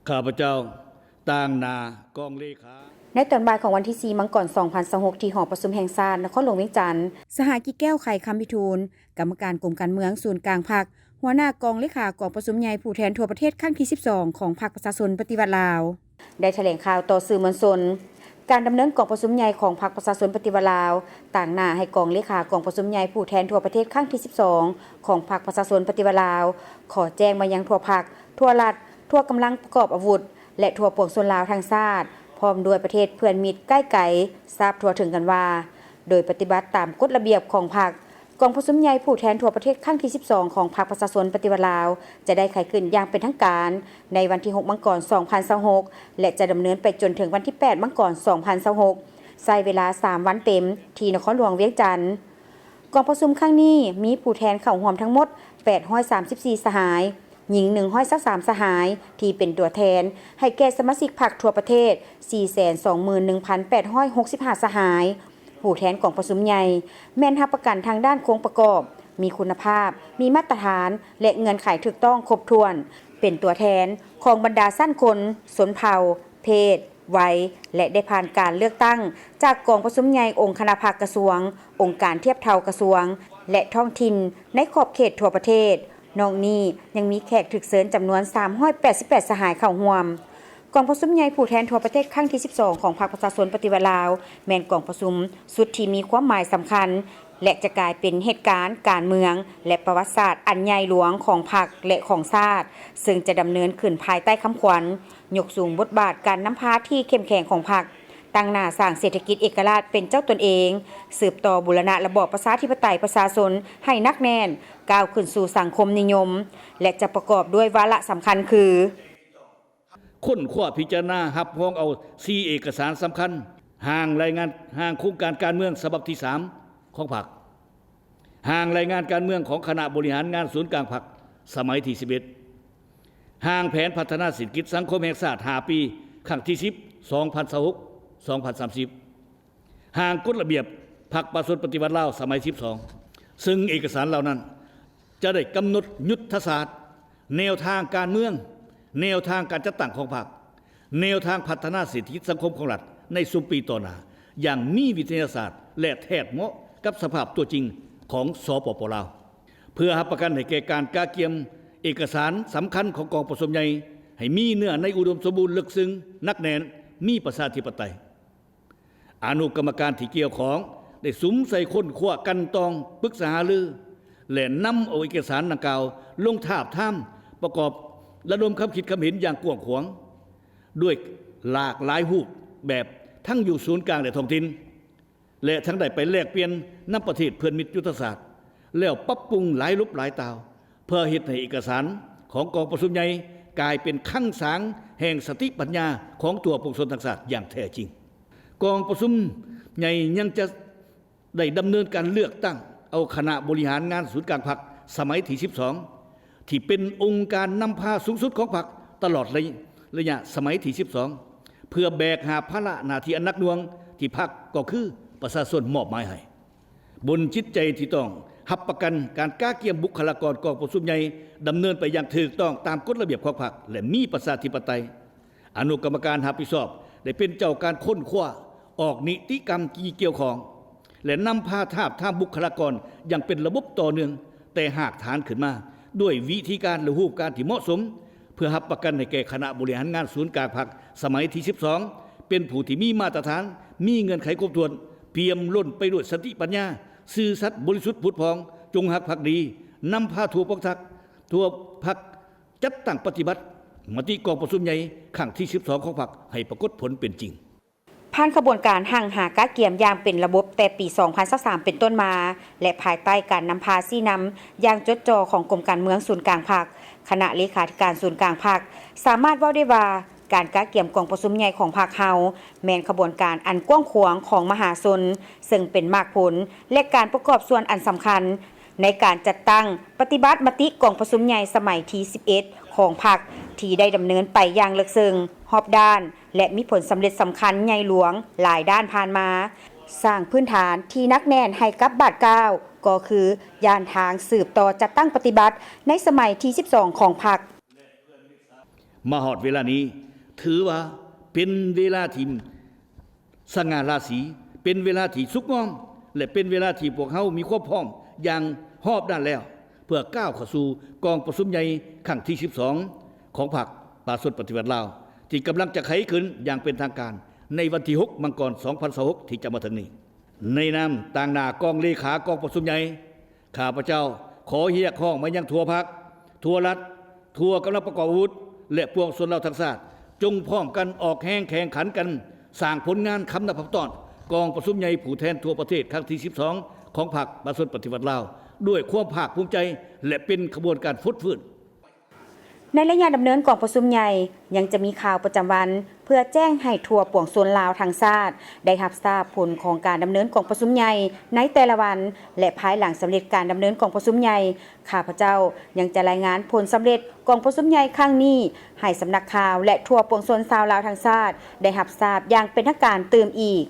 ข้าพเจ้าต่างนากองเลขาในตอนบ่ายของวันที่ 4 มังกร 2026 ที่หอประชุมแห่งชาตินครหลวงเวียงจันทร์สหกิจแก้วไข่คำพิทูลกรรมการกรมการเมืองศูนย์กลางพรรคหัวหน้ากองเลขากองประชุมใหญ่ผู้แทนทั่วประเทศครั้งที่ 12 ของพรรคประชาชนปฏิวัติลาวได้แถลงข่าวต่อสื่อมวลชนการดำเนินกองประชุมใหญ่ของพรรคประชาชนปฏิวัติลาวต่างหน้าให้กองเลขากองประชุมใหญ่ผู้แทนทั่วประเทศครั้งที่ 12 ของพรรคประชาชนปฏิวัติลาวขอแจ้งมายังทั่วพรรคทั่วรัฐทั่วกำลังประกอบอาวุธและทั่วปวงชนลาวทั้งชาติพร้อมด้วยประเทศเพื่อนมิตรใกล้ไกลทราบทั่วถึงกันว่าโดยปฏิบัติตามกฎระเบียบของพรรคกองประชุมใหญ่ผู้แทนทั่วประเทศครั้งที่ 12 ของพรรคประชาชนปฏิวัติลาวจะได้ขัยขึ้นอย่างเป็นทางการในวันที่ 6 มังกร 2026 และจะดำเนินไปจนถึงวันที่ 8 มังกร 2026 ใช้เวลา 3 วันเต็มที่นครหลวงเวียงจันทร์กองประชุมครั้งนี้มีผู้แทนเข้าร่วมทั้งหมด 834 สหายหญิง123สหายที่เป็นตัวแทนให้แก่สมาชิกพรรคทั่วประเทศ 421,865 สหายผู้แทนกองประชุมใหญ่แม่นรับประกันทางด้านโครงประกอบมีคุณภาพมีมาตรฐานและเงื่อนไขถูกต้องครบถ้วนเป็นตัวแทนของบรรดาสั้นคนชนเผ่าเพศวัยและได้ผ่านการเลือกตั้งจากกองประชุมใหญ่องค์คณะภาคกระทรวงองค์การเทียบเท่ากระทรวงและท้องถิ่นในขอบเขตทั่วประเทศนอกนี้ยังมีแขกถึกเชิญจำนวน388สหายเข้าร่วมกองประชุมใหญ่ผู้แทนทั่วประเทศครั้งที่ 12 ของพรรคประชาชนปฏิวัติลาวแม่นกองประชุมสุดที่มีความหมายสำคัญและจะกลายเป็นเหตุการณ์การเมืองและประวัติศาสตร์อันใหญ่หลวงของพรรคและของชาติซึ่งจะดำเนินขึ้นภายใต้คำขวัญยกสูงบทบาทการนำพาที่เข้มแข็งของพรรคตั้งหน้าสร้างเศรษฐกิจเอกราชเป็นเจ้าตนเองสืบต่อบูรณะระบอบประชาธิปไตยประชาชนให้นักแน่นก้าวขึ้นสู่สังคมนิยมและจะประกอบด้วยวาระสำคัญคือค้นคว้าพิจารณาหับพ้องเอา4เอกสารสำคัญห่างรายงานห่างโครงการการเมืองฉบับที่ 3 ของพรรคห่างรายงานการเมืองของคณะบริหารงานศูนย์กลางพรรคสมัยที่ 11ห่างแผนพัฒนาเศรษฐกิจสังคมแห่งชาติ5 ปีครั้งที่ 10 2026 ห่างกฎระเบียบพรรคประชาชนปฏิวัติลาวสมัย 12 ซึ่งเอกสารเหล่านั้นจะได้กำหนดยุทธศาสตร์แนวทางการเมืองแนวทางการจัดตั้งของพรรคแนวทางพัฒนาเศรษฐกิจสังคมของรัฐในสุมปีต่อหน้าอย่างมีวิทยาศาสตร์และแทบเหมาะกับสภาพตัวจริงของสปป.ลาวเพื่อรับประกันให้แก่การกาเกียมเอกสารสำคัญของกองประชุมใหญ่ให้มีเนื้อในอุดมสมบูรณ์ลึกซึ้งนักแน่นมีประชาธิปไตยอนุกรรมการที่เกี่ยวของได้สุมใส่ค้นคว้ากันตองปรึกษาหารือและนำเอาเอกสารดังกล่าวลงทาบทามประกอบระดมความคิดความเห็นอย่างกว้างขวางด้วยหลากหลายรูปแบบทั้งอยู่ศูนย์กลางและท้องถิ่นและทั้งได้ไปแลกเปลี่ยนนำประเทศเพื่อนมิตรยุทธศาสตร์แล้วปรับปรุงหลายรูปหลายตาวเพื่อเฮ็ดให้เอกสารของกองประชุมใหญ่กลายเป็นคั่งสางแห่งสติปัญญาของตัวปวงชนทั้งชาติอย่างแท้จริงกองประชุมใหญ่ยังจะได้ดำเนินการเลือกตั้งเอาคณะบริหารงานศูนย์กลางพรรคสมัยที่ 12ที่เป็นองค์การนำพาสูงสุดของพรรคตลอดระยะสมัยที่ 12เพื่อแบกหาภาระหน้าที่อันหนักหน่วงที่พรรคก็คือประชาชนมอบหมายให้บนจิตใจที่ต้องรับประกันการก้าเกียมบุคลากรกองประชุมใหญ่ดำเนินไปอย่างถูกต้องตามกฎระเบียบของพรรคและมีประชาธิปไตยอนุกรรมการรับผิดชอบได้เป็นเจ้าการค้นคว้าออกนิติกรรมที่เกี่ยวข้องและนำพาทาบทามบุคลากรอย่างเป็นระบบต่อเนื่องแต่หากฐานขึ้นมาด้วยวิธีการและรูปการที่เหมาะสมเพื่อรับประกันให้แก่คณะบริหารงานศูนย์กลางพรรคสมัยที่ 12เป็นผู้ที่มีมาตรฐานมีเงื่อนไขครบถ้วนเปี่ยมล้นไปด้วยสติปัญญาซื่อสัตย์บริสุทธิ์ผุดพองจงรักภักดีนำพาทั่วพรรคจัดตั้งปฏิบัติมติกองประชุมใหญ่ครั้งที่ 12ของพรรคให้ปรากฏผลเป็นจริงผ่านขบวนการหั่งหากาเกียมอย่างเป็นระบบแต่ปี 2023 เป็นต้นมาและภายใต้การนำพาซี่นำอย่างจดจ่อของกรมการเมืองศูนย์กลางพรรคคณะเลขาธิการศูนย์กลางพรรคสามารถเว้าได้ว่าการกาเกียมกองประชุมใหญ่ของพรรคเฮาแม่นขบวนการอันกว้างขวางของมหาชนซึ่งเป็นมรรคผลและการประกอบส่วนอันสำคัญในการจัดตั้งปฏิบัติมติกองประชุมใหญ่สมัยที่ 11 ของพรรคที่ได้ดำเนินไปอย่างลึกซึ้งรอบด้านและมีผลสำเร็จสำคัญใหญ่หลวงหลายด้านผ่านมาสร้างพื้นฐานที่นักแน่นให้กับบาท9ก็คือย่านทางสืบต่อจัดตั้งปฏิบัติในสมัยที่ 12 ของพรรค มาฮอดเวลานี้ถือว่าเป็นเวลาที่สง่าราศีเป็นเวลาที่สุกงอมและเป็นเวลาที่พวกเฮามีความพร้อมอย่างรอบด้านแล้ว เพื่อก้าวเข้าสู่กองประชุมใหญ่ครั้งที่ 12 ของพรรคประชาชนปฏิวัติลาวที่กำลังจะไขขึ้นอย่างเป็นทางการในวันที่ 6 มังกร 2026 ที่จะมาถึงนี้ในนามต่างหน้ากองเลขากองประชุมใหญ่ข้าพเจ้าขอเรียกร้องมายังทั่วพรรคทั่วรัฐทั่วกำลังประกอบอาวุธและปวงชนเราทั้งชาติจงพร้อมกันออกแห่งแข่งขันกันสร้างผลงานคำนับพับตอนกองประชุมใหญ่ผู้แทนทั่วประเทศครั้งที่ 12 ของพรรคประชาชนปฏิวัติลาวด้วยความภาคภูมิใจและเป็นขบวนการฟุดฟื้น ในระยะดำเนินกองประชุมใหญ่ยังจะมีข่าวประจำวันเพื่อแจ้งให้ทั่วปวงชนลาวทางชาติได้รับทราบผลของการดำเนินกองประชุมใหญ่ในแต่ละวันและภายหลังสำเร็จการดำเนินกองประชุมใหญ่ข้าพเจ้ายังจะรายงานผลสำเร็จกองประชุมใหญ่ครั้งนี้ให้สำนักข่าวและทั่วปวงชนชาวลาวทางชาติได้รับทราบอย่างเป็นทางการเติมอีก